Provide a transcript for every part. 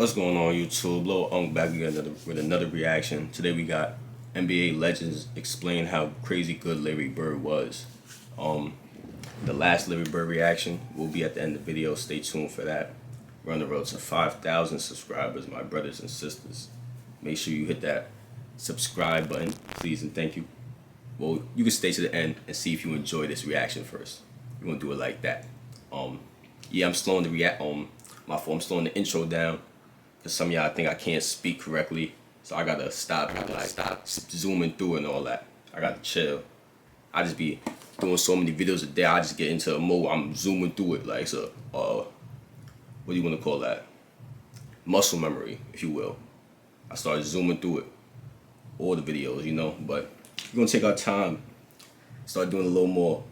What's going on, YouTube? Lil Unk back again with another reaction. Today we got NBA legends explain how crazy good Larry Bird was. The last Larry Bird reaction will be at the end of the video. Stay tuned for that. We're on the road to 5,000 subscribers, my brothers and sisters. Make sure you hit that subscribe button, please and thank you. Well, you can stay to the end and see if you enjoy this reaction first. We're gonna do it like that. Yeah, I'm slowing the I'm slowing the intro down. Cause some of y'all think I can't speak correctly, so I gotta stop zooming through and all that. I gotta chill. I just be doing so many videos a day. I just get into a mode. I'm zooming through it like so. What do you want to call that? Muscle memory, if you will. I started zooming through it, all the videos, you know. But we're gonna take our time. Start doing a little more,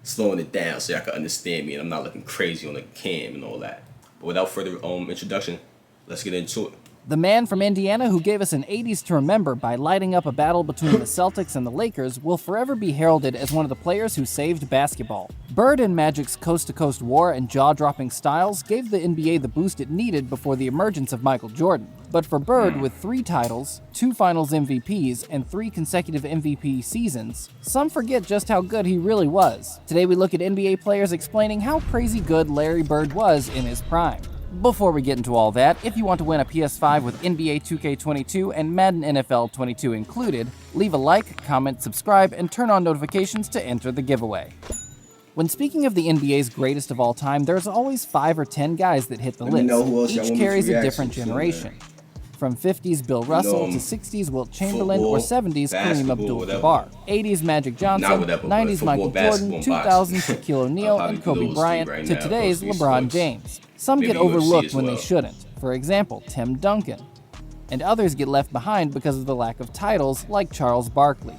slowing it down so y'all can understand me and I'm not looking crazy on the cam and all that. But without further introduction, let's get into it. The man from Indiana who gave us an 80s to remember by lighting up a battle between the Celtics and the Lakers will forever be heralded as one of the players who saved basketball. Bird and Magic's coast-to-coast war and jaw-dropping styles gave the NBA the boost it needed before the emergence of Michael Jordan. But for Bird, with 3 titles, 2 Finals MVPs, and 3 consecutive MVP seasons, some forget just how good he really was. Today we look at NBA players explaining how crazy good Larry Bird was in his prime. Before we get into all that, if you want to win a PS5 with NBA 2K22 and Madden NFL 22 included, leave a like, comment, subscribe, and turn on notifications to enter the giveaway. When speaking of the NBA's greatest of all time, there's always 5 or 10 guys that hit the list. Each carries a different generation. From 50s Bill Russell to 60s Wilt Chamberlain or 70s Kareem Abdul-Jabbar, 80s Magic Johnson, 90s Michael Jordan, 2000s Shaquille O'Neal and Kobe Bryant, to today's LeBron James. Some get overlooked when they shouldn't, for example, Tim Duncan. And others get left behind because of the lack of titles, like Charles Barkley.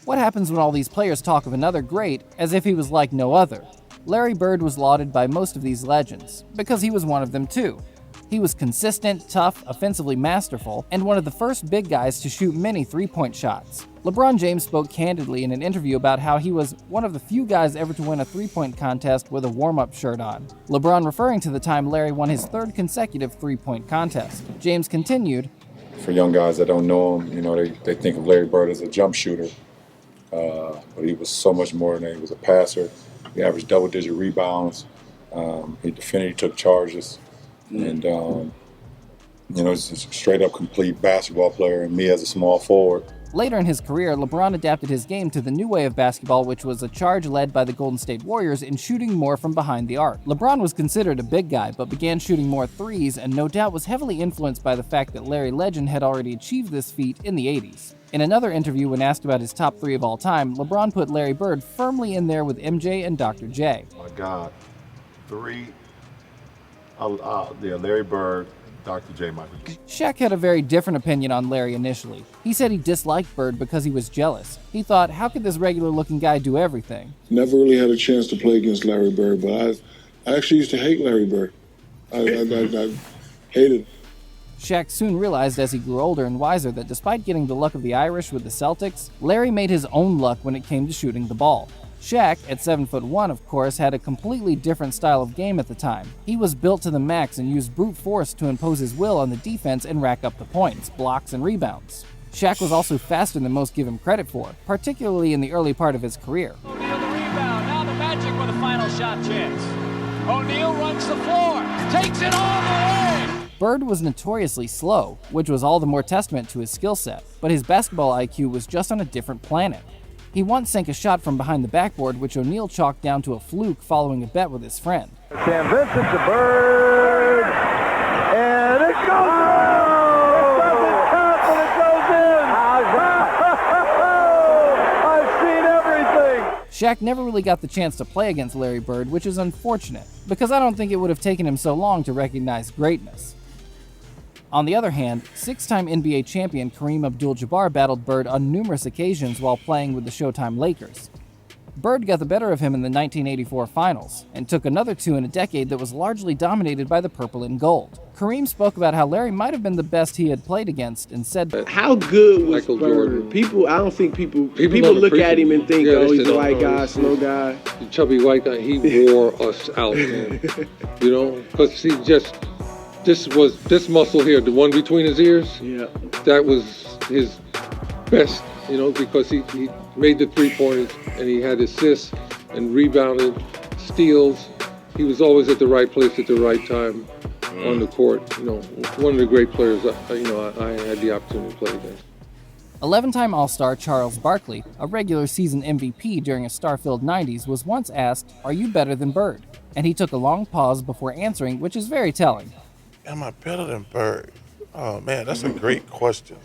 What happens when all these players talk of another great as if he was like no other? Larry Bird was lauded by most of these legends, because he was one of them too. He was consistent, tough, offensively masterful, and one of the first big guys to shoot many three-point shots. LeBron James spoke candidly in an interview about how he was one of the few guys ever to win a three-point contest with a warm-up shirt on. LeBron referring to the time Larry won his 3rd consecutive three-point contest. James continued, "For young guys that don't know him, you know, they think of Larry Bird as a jump shooter, but he was so much more than that. He was a passer. He averaged double-digit rebounds. He defended, he took charges. And, you know, he's a straight-up complete basketball player, and me as a small forward." Later in his career, LeBron adapted his game to the new way of basketball, which was a charge led by the Golden State Warriors in shooting more from behind the arc. LeBron was considered a big guy, but began shooting more threes and no doubt was heavily influenced by the fact that Larry Legend had already achieved this feat in the 80s. In another interview when asked about his top 3 of all time, LeBron put Larry Bird firmly in there with MJ and Dr. J. My God, 3, Larry Bird, Dr. J. Michael. Shaq had a very different opinion on Larry initially. He said he disliked Bird because he was jealous. He thought, how could this regular-looking guy do everything? Never really had a chance to play against Larry Bird, but I actually used to hate Larry Bird. I hated him. Shaq soon realized as he grew older and wiser that despite getting the luck of the Irish with the Celtics, Larry made his own luck when it came to shooting the ball. Shaq, at 7'1", of course, had a completely different style of game at the time. He was built to the max and used brute force to impose his will on the defense and rack up the points, blocks, and rebounds. Shaq was also faster than most give him credit for, particularly in the early part of his career. O'Neal the rebound, now the Magic with a final shot chance. O'Neal runs the floor, takes it all the way! Bird was notoriously slow, which was all the more testament to his skill set, but his basketball IQ was just on a different planet. He once sank a shot from behind the backboard, which O'Neal chalked down to a fluke following a bet with his friend. Sam Vincent to Bird, and it goes in! It doesn't count, but it goes in! I've seen everything! Shaq never really got the chance to play against Larry Bird, which is unfortunate, because I don't think it would have taken him so long to recognize greatness. On the other hand, 6-time NBA champion Kareem Abdul-Jabbar battled Bird on numerous occasions while playing with the Showtime Lakers. Bird got the better of him in the 1984 finals, and took another 2 in a decade that was largely dominated by the purple and gold. Kareem spoke about how Larry might have been the best he had played against and said, "How good was Michael Bird? Jordan. I don't think people don't look at him and think, yeah, oh, he's say, a white "Oh, guy, slow guy." The chubby white guy, he wore us out, man. You know, because he just, this muscle here, the one between his ears. Yeah. That was his best, because he made the 3-pointers and he had assists and rebounded, steals. He was always at the right place at the right time on the court. One of the great players. I had the opportunity to play against. 11-time All-Star Charles Barkley, a regular season MVP during a star-filled 90s, was once asked, "Are you better than Bird?" And he took a long pause before answering, which is very telling. Am I better than Bird? Oh man, that's a great question.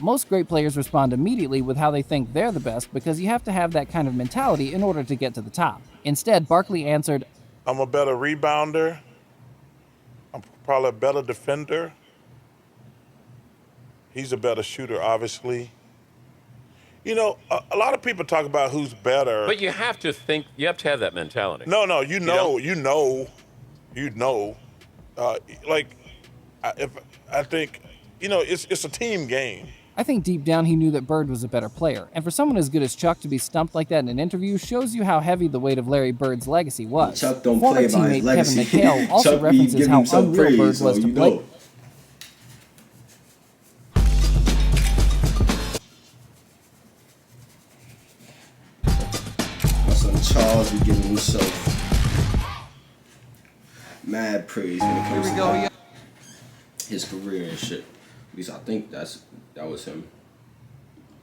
Most great players respond immediately with how they think they're the best because you have to have that kind of mentality in order to get to the top. Instead, Barkley answered, I'm a better rebounder. I'm probably a better defender. He's a better shooter, obviously. A lot of people talk about who's better. But you have to have that mentality. No, you know. I think, it's a team game. I think deep down he knew that Bird was a better player, and for someone as good as Chuck to be stumped like that in an interview shows you how heavy the weight of Larry Bird's legacy was. Chuck don't Former play by his teammate legacy. Kevin McHale also Chuck be references giving how himself unreal praise, Bird so was to you play. know. My son Charles be giving himself mad praise when it comes to his career and shit. At least I think that was him.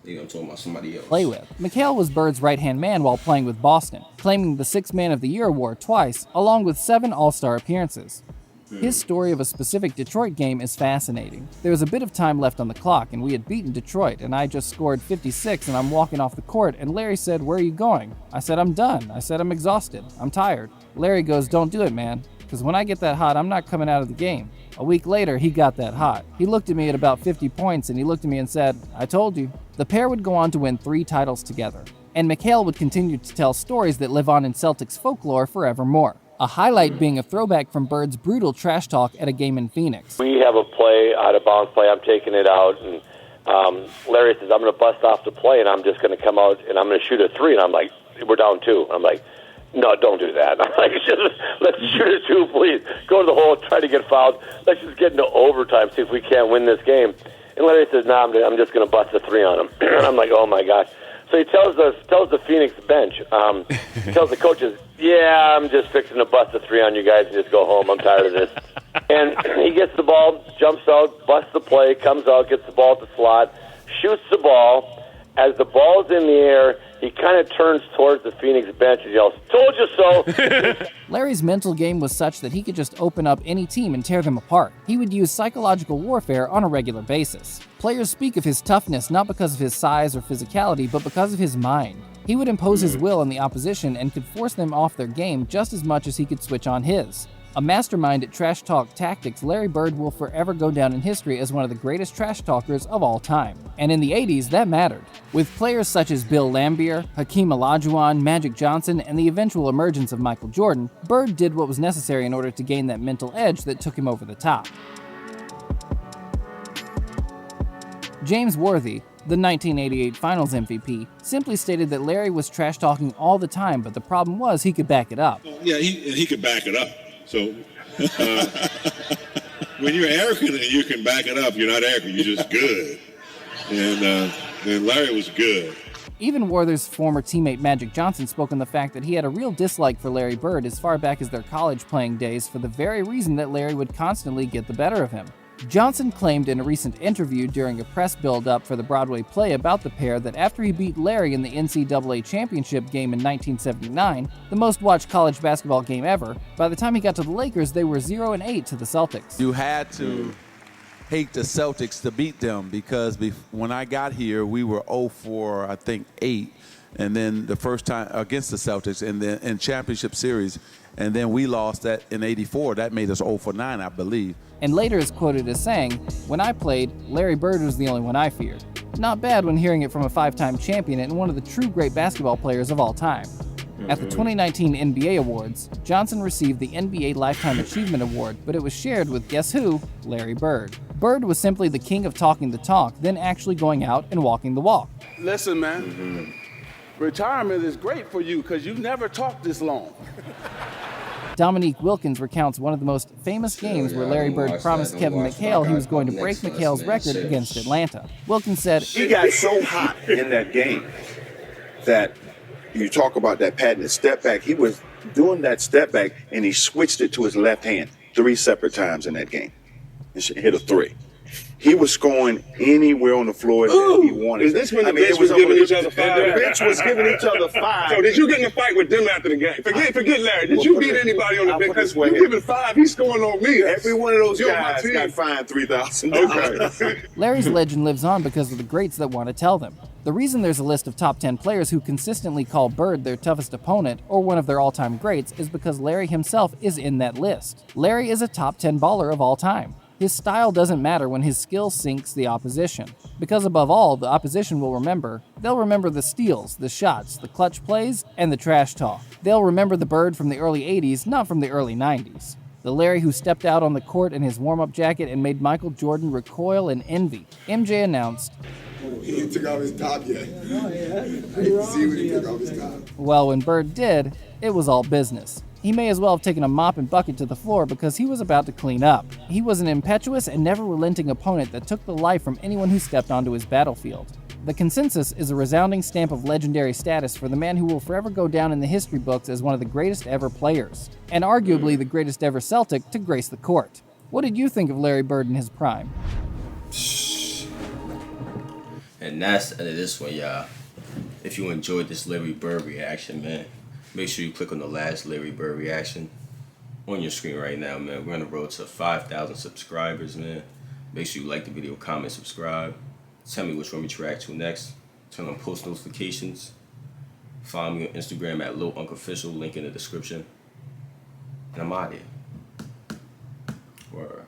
Maybe I'm talking about somebody else. Play with. McHale was Bird's right-hand man while playing with Boston, claiming the Sixth Man of the Year award twice, along with 7 All-Star appearances. His story of a specific Detroit game is fascinating. There was a bit of time left on the clock, and we had beaten Detroit, and I just scored 56, and I'm walking off the court, and Larry said, "Where are you going?" I said, "I'm done." I said, "I'm exhausted. I'm tired." Larry goes, "Don't do it, man, because when I get that hot, I'm not coming out of the game." A week later, he got that hot. He looked at me at about 50 points, and he looked at me and said, "I told you." The pair would go on to win 3 titles together, and McHale would continue to tell stories that live on in Celtics folklore forevermore. A highlight being a throwback from Bird's brutal trash talk at a game in Phoenix. We have a play, out of bounds play, I'm taking it out, and Larry says, "I'm going to bust off the play, and I'm just going to come out, and I'm going to shoot a 3, and I'm like, "We're down 2. I'm like, "No, don't do that." I'm like, "Let's shoot a 2, please. Go to the hole, try to get fouled. Let's just get into overtime, see if we can't win this game." And Larry says, "No, I'm just going to bust a 3 on him." And I'm like, "Oh my gosh." So he tells the Phoenix bench, he tells the coaches, "Yeah, I'm just fixing to bust a 3 on you guys and just go home. I'm tired of this." And he gets the ball, jumps out, busts the play, comes out, gets the ball at the slot, shoots the ball. As the ball's in the air, he kind of turns towards the Phoenix bench and yells, "Told you so." Larry's mental game was such that he could just open up any team and tear them apart. He would use psychological warfare on a regular basis. Players speak of his toughness not because of his size or physicality, but because of his mind. He would impose his will on the opposition and could force them off their game just as much as he could switch on his. A mastermind at trash talk tactics, Larry Bird will forever go down in history as one of the greatest trash talkers of all time. And in the 80s, that mattered. With players such as Bill Laimbeer, Hakeem Olajuwon, Magic Johnson, and the eventual emergence of Michael Jordan, Bird did what was necessary in order to gain that mental edge that took him over the top. James Worthy, the 1988 Finals MVP, simply stated that Larry was trash talking all the time, but the problem was he could back it up. Yeah, he could back it up. So when you're arrogant and you can back it up, you're not arrogant, you're just good. And Larry was good. Even Worthy's former teammate Magic Johnson spoke on the fact that he had a real dislike for Larry Bird as far back as their college playing days for the very reason that Larry would constantly get the better of him. Johnson claimed in a recent interview during a press build-up for the Broadway play about the pair that after he beat Larry in the NCAA championship game in 1979, the most-watched college basketball game ever, by the time he got to the Lakers, they were 0-8 to the Celtics. You had to hate the Celtics to beat them because when I got here, we were 0-4, I think 8, and then the first time against the Celtics and then in championship series, and then we lost that in '84. That made us 0-9, I believe. And later is quoted as saying, "When I played, Larry Bird was the only one I feared." Not bad when hearing it from a 5-time champion and one of the true great basketball players of all time. At the 2019 NBA Awards, Johnson received the NBA Lifetime Achievement Award, but it was shared with guess who? Larry Bird. Bird was simply the king of talking the talk, then actually going out and walking the walk. Listen, man, retirement is great for you because you never talked this long. Dominique Wilkins recounts one of the most famous games where Larry Bird promised Kevin McHale he was going to break McHale's record against Atlanta. Wilkins said, "He got so hot in that game that you talk about that patented step back. He was doing that step back, and he switched it to his left hand 3 separate times in that game. And hit a 3. He was scoring anywhere on the floor that he wanted. Is this when the bench was giving each other 5? The bench was giving each other 5. So did you get in a fight with them after the game? Forget Larry. Did you beat anybody on the bench? Because you giving 5, he's scoring on me. Every one of those guys got fined $3,000. Okay. Larry's legend lives on because of the greats that want to tell them. The reason there's a list of top 10 players who consistently call Bird their toughest opponent or one of their all-time greats is because Larry himself is in that list. Larry is a top 10 baller of all time. His style doesn't matter when his skill sinks the opposition. Because above all, the opposition will remember. They'll remember the steals, the shots, the clutch plays, and the trash talk. They'll remember the Bird from the early 80s, not from the early 90s. The Larry who stepped out on the court in his warm-up jacket and made Michael Jordan recoil in envy. MJ announced, "He ain't took off his top yet. I didn't see when he took off his top." Well, when Bird did, it was all business. He may as well have taken a mop and bucket to the floor because he was about to clean up. He was an impetuous and never-relenting opponent that took the life from anyone who stepped onto his battlefield. The consensus is a resounding stamp of legendary status for the man who will forever go down in the history books as one of the greatest ever players, and arguably the greatest ever Celtic to grace the court. What did you think of Larry Bird in his prime? And that's the end of this one, y'all. If you enjoyed this Larry Bird reaction, man, make sure you click on the last Larry Bird reaction on your screen right now, man. We're on the road to 5,000 subscribers, man. Make sure you like the video, comment, subscribe. Tell me which one we react to next. Turn on post notifications. Follow me on Instagram at LilUncOfficial, link in the description. And I'm out here. Word.